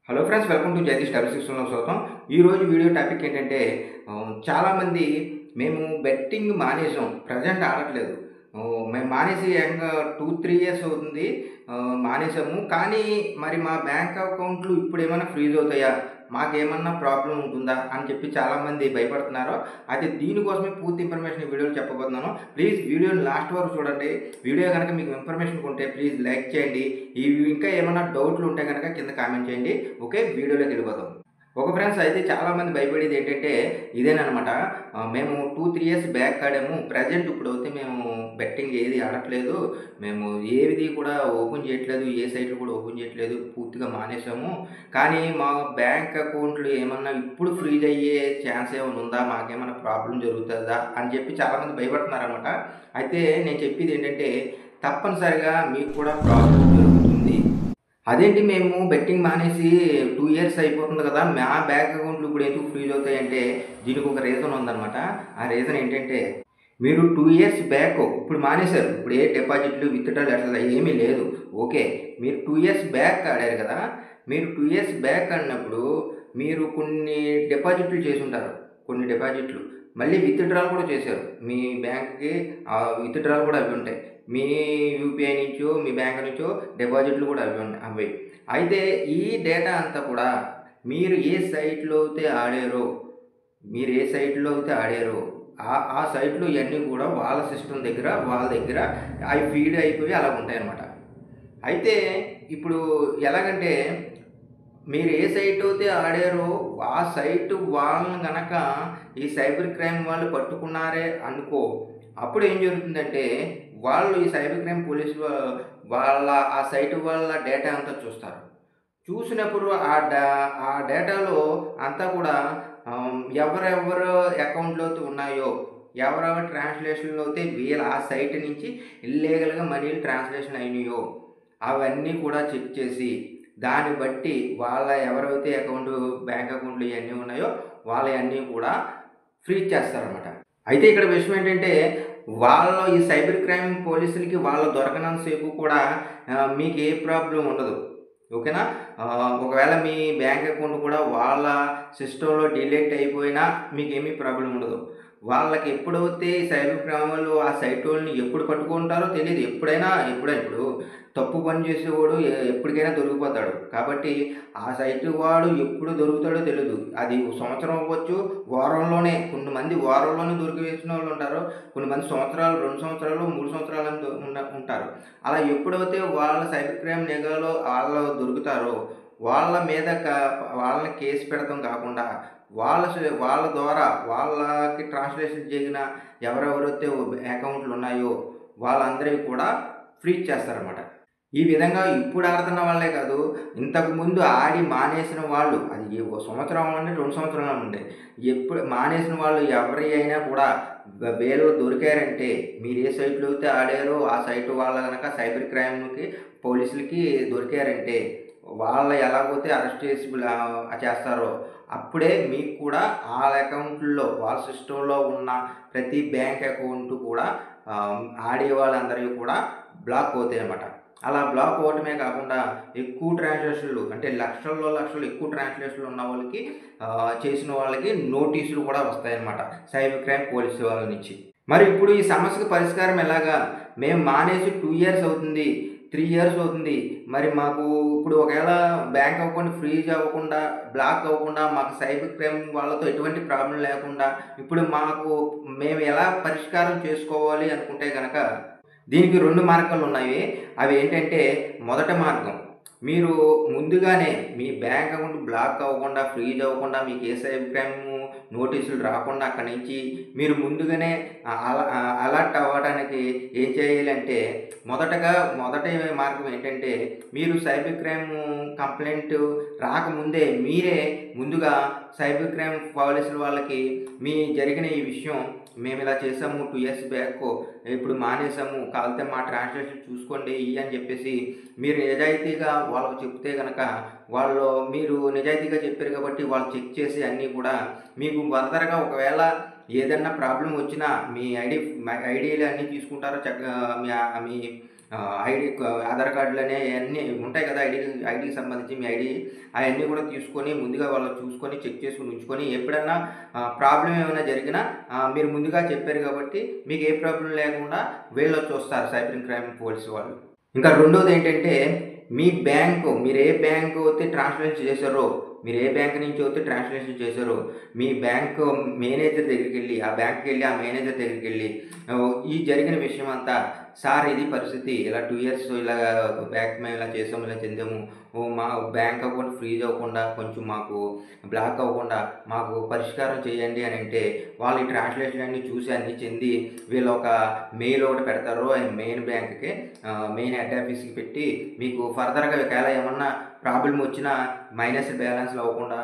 Hello friends, welcome to Jagadish డబల్6లో స్వాగతం. ఈరోజు వీడియో టాపిక్ ఏంటంటే చాలామంది మేము బెట్టింగ్ మానేసాం, ప్రజెంట్ ఆడట్లేదు. మేము మానేసి ఏకంగా 2-3 ఇయర్స్ అవుతుంది మానేసాము. కానీ మరి మా బ్యాంక్ అకౌంట్లు ఇప్పుడు ఏమైనా ఫ్రీజ్ అవుతాయా, మాకేమన్నా ప్రాబ్లం ఉంటుందా అని చెప్పి చాలామంది భయపడుతున్నారు. అయితే దీనికోసమే పూర్తి ఇన్ఫర్మేషన్ ఈ వీడియోలో చెప్పబోతున్నాను. ప్లీజ్ వీడియోని లాస్ట్ వరకు చూడండి. వీడియో కనుక మీకు ఇన్ఫర్మేషన్ ఉంటే ప్లీజ్ లైక్ చేయండి. ఇంకా ఏమైనా డౌట్లు ఉంటే కనుక కింద కామెంట్ చేయండి. ఓకే, వీడియోలోకి వెళ్ళిపోతాం. ఒక ఫ్రెండ్స్, అయితే చాలామంది భయపడేది ఏంటంటే ఇదేనమాట. మేము 2-3 ఇయర్స్ బ్యాక్ ఆడాము, ప్రజెంట్ ఇప్పుడు అయితే మేము బెట్టింగ్ ఏది ఆడట్లేదు, మేము ఏది కూడా ఓపెన్ చేయట్లేదు, ఏ సైట్లు కూడా ఓపెన్ చేయట్లేదు, పూర్తిగా మానేసాము. కానీ మా బ్యాంక్ అకౌంట్లు ఏమన్నా ఇప్పుడు ఫ్రీజ్ అయ్యే ఛాన్స్ ఏమైనా ఉందా, మాకేమైనా ప్రాబ్లం జరుగుతుందా అని చెప్పి చాలామంది భయపడుతున్నారనమాట. అయితే నేను చెప్పేది ఏంటంటే తప్పనిసరిగా మీకు కూడా ప్రాబ్లం జరుగుతుంది. అదేంటి, మేము బెట్టింగ్ మానేసి 2 ఇయర్స్ అయిపోతుంది కదా, మా బ్యాంక్ అకౌంట్లు ఇప్పుడు ఎందుకు ఫ్రీజ్ అవుతాయంటే దీనికి ఒక రీజన్ ఉందన్నమాట. ఆ రీజన్ ఏంటంటే మీరు 2 ఇయర్స్ బ్యాక్ ఇప్పుడు మానేశారు, ఇప్పుడు ఏ డిపాజిట్లు విత్డ్రాల్ అట్లా ఏమీ లేదు. ఓకే, మీరు 2 ఇయర్స్ బ్యాక్ ఆడారు కదా, మీరు 2 ఇయర్స్ బ్యాక్ ఆడినప్పుడు మీరు కొన్ని డిపాజిట్లు చేసి ఉంటారు, కొన్ని డిపాజిట్లు మళ్ళీ విత్డ్రాల్ కూడా చేశారు. మీ బ్యాంక్కి విత్డ్రాల్ కూడా అవి ఉంటాయి, మీ యూపీఐ నుంచో మీ బ్యాంక్ నుంచో డిపాజిట్లు కూడా అవి. అయితే ఈ డేటా అంతా కూడా మీరు ఏ సైట్లో అయితే ఆడారో ఆ సైట్లో ఇవన్నీ కూడా వాళ్ళ సిస్టమ్ దగ్గర వాళ్ళ దగ్గర అవి ఫీడ్ అయిపోయి అలా ఉంటాయన్నమాట. అయితే ఇప్పుడు ఎలాగంటే మీరు ఏ సైట్ అయితే ఆడారో ఆ సైట్ వాళ్ళని కనుక ఈ సైబర్ క్రైమ్ వాళ్ళు పట్టుకున్నారే అనుకో, అప్పుడు ఏం జరుగుతుందంటే వాళ్ళు ఈ సైబర్ క్రైమ్ పోలీసులు వాళ్ళ ఆ సైట్ వాళ్ళ డేటా అంతా చూస్తారు. చూసినప్పుడు ఆ డేటాలో అంతా కూడా ఎవరెవరు అకౌంట్లో ఉన్నాయో, ఎవరెవరు ట్రాన్స్లేషన్లో అయితే వీళ్ళ ఆ సైట్ నుంచి ఇల్లీగల్గా మనీలు ట్రాన్స్లేషన్ అయినాయో అవన్నీ కూడా చెక్ చేసి దాన్ని బట్టి వాళ్ళ ఎవరైతే బ్యాంక్ అకౌంట్లు ఇవన్నీ ఉన్నాయో వాళ్ళవన్నీ కూడా ఫ్రీజ్ చేస్తారన్నమాట. అయితే ఇక్కడ విషయం ఏంటంటే వాళ్ళ ఈ సైబర్ క్రైమ్ పోలీసులకి వాళ్ళు దొరకనంతసేపు కూడా మీకు ఏ ప్రాబ్లం ఉండదు. ఓకేనా, ఒకవేళ మీ బ్యాంక్ అకౌంట్ కూడా వాళ్ళ సిస్టంలో డిలీట్ అయిపోయినా మీకు ఏమీ ప్రాబ్లం ఉండదు. వాళ్ళకి ఎప్పుడైతే సైబర్ క్రైమ్ వాళ్ళు ఆ సైట్ వాళ్ళని ఎప్పుడు పట్టుకుంటారో తెలియదు. ఇప్పుడు తప్పు పని చేసేవాడు ఎప్పటికైనా దొరికిపోతాడు. కాబట్టి ఆ సైట్ వాడు ఎప్పుడు దొరుకుతాడో తెలియదు. అది సంవత్సరం అవ్వచ్చు, వారంలోనే, కొంతమంది వారంలోనే దొరికివేసిన వాళ్ళు ఉంటారు, కొంతమంది సంవత్సరాలు, 2 సంవత్సరాలు, 3 సంవత్సరాలు ఉంటారు. అలా ఎప్పుడైతే వాళ్ళ సైబర్ క్రైమ్ నిఘాలో వాళ్ళు దొరుకుతారో వాళ్ళని కేసు పెడతాం కాకుండా వాళ్ళ ద్వారా వాళ్ళకి ట్రాన్స్లేషన్ చేసిన ఎవరెవరైతే అకౌంట్లు ఉన్నాయో వాళ్ళందరికీ కూడా ఫ్రీజ్ చేస్తారన్నమాట. ఈ విధంగా ఇప్పుడు ఆడుతున్న వాళ్ళే కాదు, ఇంతకుముందు ఆడి మానేసిన వాళ్ళు, అది సంవత్సరం ఉండే 2 సంవత్సరాలు ఉండే, ఎప్పుడు మానేసిన వాళ్ళు ఎవరి అయినా కూడా వీళ్ళు దొరికారంటే, మీరు ఏ సైట్లో అయితే ఆడారో ఆ సైట్ వాళ్ళ కనుక సైబర్ క్రైమ్కి పోలీసులకి దొరికారంటే వాళ్ళు ఎలాగైతే అరెస్ట్ చేసి చేస్తారో అప్పుడే మీకు కూడా వాళ్ళ అకౌంట్లో వాళ్ళ సిస్టంలో ఉన్న ప్రతి బ్యాంక్ అకౌంట్ కూడా ఆడే వాళ్ళందరికీ కూడా బ్లాక్ అవుతాయి అన్నమాట. అలా బ్లాక్ అవ్వటమే కాకుండా ఎక్కువ ట్రాన్సాక్షన్లు, అంటే లక్షలు ఎక్కువ ట్రాన్సాక్షన్లు ఉన్న వాళ్ళకి చేసిన వాళ్ళకి నోటీసులు కూడా వస్తాయన్నమాట సైబర్ క్రైమ్ పోలీసు వాళ్ళ నుంచి. మరి ఇప్పుడు ఈ సమస్యకు పరిష్కారం ఎలాగా? మేము మానేసి 2 ఇయర్స్ అవుతుంది, 3 ఇయర్స్ అవుతుంది. మరి మాకు ఇప్పుడు ఒకవేళ బ్యాంక్ అకౌంట్ ఫ్రీజ్ అవ్వకుండా, బ్లాక్ అవ్వకుండా, మాకు సైబర్ క్రైమ్ వాళ్ళతో ఎటువంటి ప్రాబ్లం లేకుండా ఇప్పుడు మేము ఎలా పరిష్కారం చేసుకోవాలి అనుకుంటే కనుక దీనికి 2 మార్గాలు ఉన్నాయి. అవి ఏంటంటే, మొదటి మార్గం, మీరు ముందుగానే మీ బ్యాంక్ అకౌంట్ బ్లాక్ అవ్వకుండా, ఫ్రీజ్ అవ్వకుండా, మీకు ఏ సైబర్ క్రైమ్ నోటీసులు రాకుండా అక్కడి నుంచి మీరు ముందుగానే అలర్ట్ అవ్వడానికి ఏం చేయాలంటే, మొదటి మార్గం ఏంటంటే, మీరు సైబర్ క్రైమ్ కంప్లైంట్ రాకముందే మీరే ముందుగా సైబర్ క్రైమ్ పోలీసుల వాళ్ళకి మీ జరిగిన ఈ విషయం మేము ఇలా చేసాము, 2 ఇయర్స్ బ్యాక్ ఇప్పుడు మానేసాము, కాలితే మా ట్రాన్స్లేషన్ చూసుకోండి అని చెప్పేసి మీరు నిజాయితీగా వాళ్ళకు చెప్తే కనుక మీరు నిజాయితీగా చెప్పారు కాబట్టి వాళ్ళు చెక్ చేసి అన్నీ కూడా మీకు ఫర్దర్గా ఒకవేళ ఏదన్నా ప్రాబ్లం వచ్చినా మీ ఐడీలు అన్నీ తీసుకుంటారో మీ ఐడి ఆధార్ కార్డులనే అన్నీ ఉంటాయి కదా, ఐడికి సంబంధించి మీ ఐడి అవన్నీ కూడా తీసుకొని ముందుగా వాళ్ళు చూసుకొని చెక్ చేసుకొని ఉంచుకొని ఎప్పుడన్నా ప్రాబ్లం ఏమైనా జరిగినా మీరు ముందుగా చెప్పారు కాబట్టి మీకు ఏ ప్రాబ్లం లేకుండా వీళ్ళు చూస్తారు సైబర్ క్రైమ్ పోలీసు వాళ్ళు. ఇంకా రెండోది ఏంటంటే మీ బ్యాంకు, మీరు ఏ బ్యాంకు అయితే ట్రాన్స్లేషన్ చేశారో, మీరు ఏ బ్యాంక్ నుంచి అయితే ట్రాన్స్లేషన్ చేశారో మీ బ్యాంకు మేనేజర్ దగ్గరికి వెళ్ళి, ఆ బ్యాంక్కి వెళ్ళి ఆ మేనేజర్ దగ్గరికి వెళ్ళి ఈ జరిగిన విషయం అంతా, సార్ ఇది పరిస్థితి, ఇలా 2 years ఇలా బ్యాంక్ మేము ఇలా చేసాము, ఇలా చెందాము, మా బ్యాంక్ అకౌంట్ ఫ్రీజ్ అవ్వకుండా కొంచెం మాకు బ్లాక్ అవ్వకుండా మాకు పరిష్కారం చేయండి అని అంటే వాళ్ళు ఈ ట్రాన్స్లేషన్ అన్నీ చూసి అన్నీ చెంది వీళ్ళు ఒక మెయిల్ ఒకటి పెడతారు మెయిన్ బ్యాంక్కి, మెయిన్ హెడ్ ఆఫీస్కి పెట్టి మీకు ఫర్దర్గా ఒకవేళ ఏమన్నా ప్రాబ్లం వచ్చినా మైనస్ బ్యాలెన్స్లు అవ్వకుండా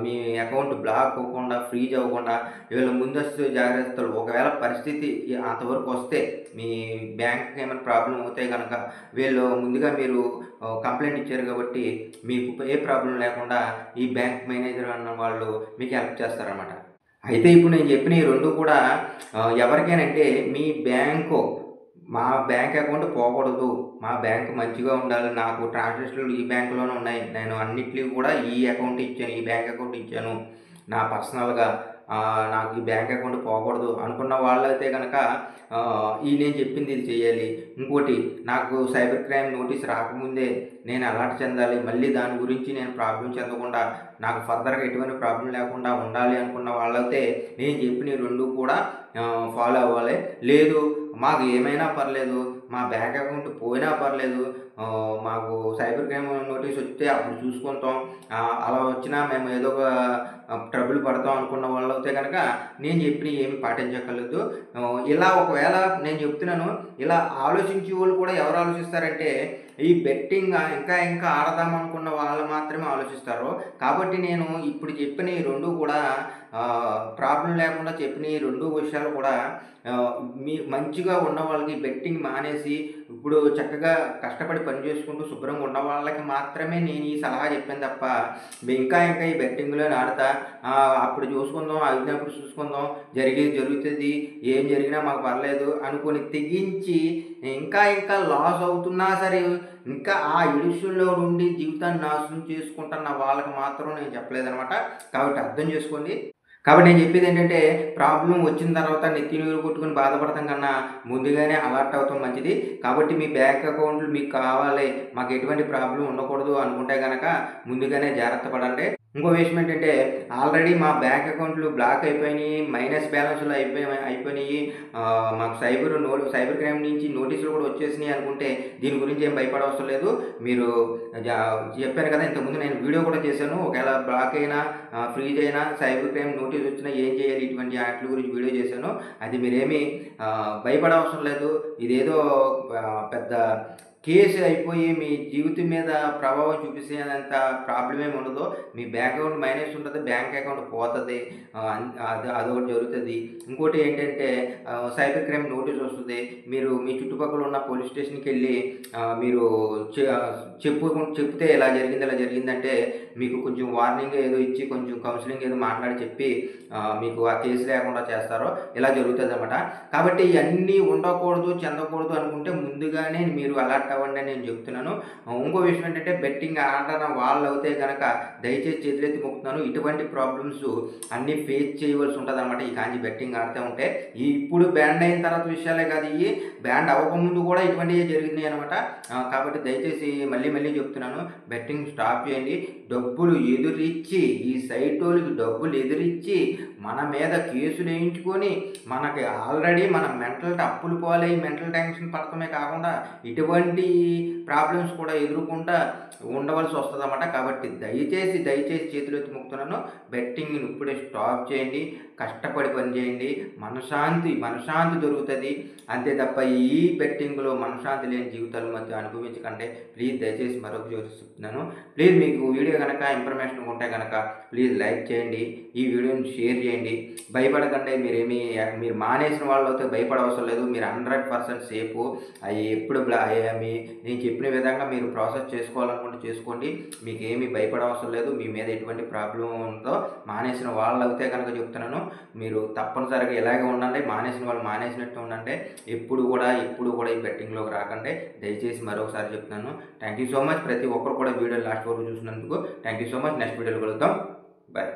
మీ అకౌంట్ బ్లాక్ అవ్వకుండా ఫ్రీజ్ అవ్వకుండా వీళ్ళు ముందస్తు జాగ్రత్తలు, ఒకవేళ పరిస్థితి అంతవరకు వస్తే మీ బ్యాంక్కి ఏమైనా ప్రాబ్లం అవుతాయి కనుక వీళ్ళు ముందుగా మీరు కంప్లైంట్ ఇచ్చారు కాబట్టి మీకు ఏ ప్రాబ్లం లేకుండా ఈ బ్యాంక్ మేనేజర్ అన్న వాళ్ళు మీకు హెల్ప్ చేస్తారన్నమాట. అయితే ఇప్పుడు నేను చెప్పిన ఈ రెండు కూడా ఎవరికైనంటే మీ బ్యాంకు, మా బ్యాంక్ అకౌంట్ పోకూడదు, మా బ్యాంక్ మంచిగా ఉండాలి, నాకు ట్రాన్సాక్షన్లు ఈ బ్యాంకులోనే ఉన్నాయి, నేను అన్నిటికీ కూడా ఈ అకౌంట్ ఇచ్చాను, ఈ బ్యాంక్ అకౌంట్ ఇచ్చాను, నా పర్సనల్గా నాకు ఈ బ్యాంక్ అకౌంట్ పోకూడదు అనుకున్న వాళ్ళైతే కనుక నేను చెప్పింది ఇది చేయాలి. ఇంకోటి, నాకు సైబర్ క్రైమ్ నోటీస్ రాకముందే నేను అలర్ట్ చెందాలి, మళ్ళీ దాని గురించి నేను ప్రాబ్లం చెందకుండా నాకు ఫర్దర్గా ఎటువంటి ప్రాబ్లం లేకుండా ఉండాలి అనుకున్న వాళ్ళైతే నేను చెప్పిన రెండు కూడా ఫాలో అవ్వాలి. లేదు మాకు ఏమైనా పర్లేదు, మా బ్యాంక్ అకౌంట్ పోయినా పర్లేదు, మాకు సైబర్ క్రైమ్ నోటీస్ వస్తే అప్పుడు చూసుకుంటాం, అలా వచ్చినా మేము ఏదో ఒక ట్రబుల్ పడతాం అనుకున్న వాళ్ళు అయితే కనుక నేను చెప్పిన ఏమి పాటించక్కర్లేదు. ఇలా ఒకవేళ నేను చెప్తున్నాను, ఇలా ఆలోచించే వాళ్ళు కూడా ఎవరు ఆలోచిస్తారంటే ఈ బెట్టింగ్ ఇంకా ఇంకా ఆడదాం అనుకున్న వాళ్ళు మాత్రమే ఆలోచిస్తారు. కాబట్టి నేను ఇప్పుడు చెప్పిన ఈ రెండు కూడా ప్రాబ్లం లేకుండా చెప్పిన ఈ రెండు విషయాలు కూడా మీ మంచిగా ఉన్న వాళ్ళకి బెట్టింగ్ మానేసి ఇప్పుడు చక్కగా కష్టపడి పని చేసుకుంటూ శుభ్రంగా ఉన్న వాళ్ళకి మాత్రమే నేను ఈ సలహా చెప్పాను తప్ప ఇంకా ఇంకా ఈ బెట్టింగ్లో ఆడతా అప్పుడు చూసుకుందాం, అయినప్పుడు చూసుకుందాం, జరుగుతుంది, ఏం జరిగినా మాకు పర్లేదు అనుకొని తెగించి ఇంకా ఇంకా లాస్ అవుతున్నా సరే ఇంకా ఆ ఎడిషన్లో నుండి జీవితాన్ని నాశనం చేసుకుంటున్న వాళ్ళకి మాత్రం నేను చెప్పలేదనమాట. కాబట్టి అర్థం చేసుకోండి. కాబట్టి నేను చెప్పేది ఏంటంటే ప్రాబ్లం వచ్చిన తర్వాత నెత్తి నీరు కొట్టుకుని బాధపడతాం కన్నా ముందుగానే అలర్ట్ అవుతాం మంచిది. కాబట్టి మీ బ్యాంక్ అకౌంట్లు మీకు కావాలి, మాకు ఎటువంటి ప్రాబ్లం ఉండకూడదు అనుకుంటే కనుక ముందుగానే జాగ్రత్త పడండి. ఇంకో విషయం ఏంటంటే ఆల్రెడీ మా బ్యాంక్ అకౌంట్లు బ్లాక్ అయిపోయినాయి, మైనస్ బ్యాలెన్స్లు అయిపోయినాయి, మాకు సైబర్ క్రైమ్ నుంచి నోటీసులు కూడా వచ్చేసినాయి అనుకుంటే దీని గురించి ఏం భయపడవసరం లేదు. మీరు చెప్పాను కదా ఇంతకుముందు, నేను వీడియో కూడా చేశాను, ఒకవేళ బ్లాక్ అయినా ఫ్రీజ్ అయినా సైబర్ క్రైమ్ నోటీస్ వచ్చినా ఏం చేయాలి ఇటువంటి వాటి గురించి వీడియో చేశాను. అది మీరేమీ భయపడవసరం లేదు. ఇదేదో పెద్ద కేసు అయిపోయి మీ జీవితం మీద ప్రభావం చూపించేంత ప్రాబ్లం ఏమి ఉండదు. మీ బ్యాంక్ అకౌంట్ మైనస్ ఉంటుంది, బ్యాంక్ అకౌంట్ పోతుంది, అదొకటి జరుగుతుంది. ఇంకోటి ఏంటంటే సైబర్ క్రైమ్ నోటీస్ వస్తుంది, మీరు మీ చుట్టుపక్కల ఉన్న పోలీస్ స్టేషన్కి వెళ్ళి మీరు చెప్తే ఇలా జరిగిందంటే మీకు కొంచెం వార్నింగ్ ఏదో ఇచ్చి కొంచెం కౌన్సిలింగ్ ఏదో మాట్లాడి చెప్పి మీకు ఆ కేసు లేకుండా చేస్తారో ఇలా జరుగుతుంది అన్నమాట. కాబట్టి ఇవన్నీ ఉండకూడదు, చెందకూడదు అనుకుంటే ముందుగానే మీరు అలర్ట్ అవ్వండి అని నేను చెప్తున్నాను. ఇంకో విషయం ఏంటంటే బెట్టింగ్ ఆడిన వాళ్ళు అయితే కనుక దయచేసి చేతులెత్తి మొక్కుతున్నాను, ఇటువంటి ప్రాబ్లమ్స్ అన్నీ ఫేస్ చేయవలసి ఉంటుంది అనమాట ఈ కాంచి బెట్టింగ్ ఆడుతూ ఉంటే. ఇప్పుడు బ్యాండ్ అయిన తర్వాత విషయాలే కాదు, ఇవి బ్యాండ్ అవ్వకముందు కూడా ఇటువంటివి జరిగినాయి అనమాట. కాబట్టి దయచేసి మళ్ళీ చెప్తున్నాను, బెట్టింగ్ స్టాప్ చేయండి. డబ్బులు ఎదురిచ్చి, ఈ సైట్ వాళ్ళకి డబ్బులు ఎదురిచ్చి మన మీద కేసులు వేయించుకొని మనకి ఆల్రెడీ మన అప్పులు పోలే మెంటల్ టెన్షన్ పడటమే కాకుండా ఇటువంటి ప్రాబ్లమ్స్ కూడా ఎదుర్కొంటా ఉండవలసి వస్తుంది అన్నమాట. కాబట్టి దయచేసి చేతులు ఎత్తి మొక్కుతున్నాను, బెట్టింగ్ని ఇప్పుడే స్టాప్ చేయండి, కష్టపడి పని చేయండి, మనశ్శాంతి దొరుకుతుంది. అంతే తప్ప ఈ బెట్టింగ్లో మనశ్శాంతి లేని జీవితాల మధ్య అనుభవించకండి. ప్లీజ్ దయచేసి మరొక చెప్తున్నాను, ప్లీజ్ మీకు వీడియో కనుక ఇన్ఫర్మేషన్ ఉంటే కనుక ప్లీజ్ లైక్ చేయండి, ఈ వీడియోని షేర్ చేయండి. భయపడకండి, మీరు మానేసిన వాళ్ళు అయితే భయపడవసరం లేదు. మీరు 100% సేఫ్. అవి ఎప్పుడు నేను చెప్పిన విధంగా మీరు ప్రాసెస్ చేసుకోవాలనుకుంటే చేసుకోండి, మీకు ఏమీ భయపడవసరం లేదు. మీ మీద ఎటువంటి ప్రాబ్లం ఉందో మానేసిన వాళ్ళు అయితే కనుక చెప్తున్నాను, మీరు తప్పనిసరిగా ఇలాగే ఉండండి, మానేసిన వాళ్ళు మానేసినట్టు ఉండండి. ఎప్పుడు కూడా కూడా ఎప్పుడు కూడా ఈ బెట్టింగ్లోకి రాకండి. దయచేసి మరొకసారి చెప్తున్నాను. Thank you so much. ప్రతి ఒక్కరు కూడా వీడియో లాస్ట్ వరకు చూసినందుకు thank you so much. Next వీడియోలో కలుద్దాం. బాయ్.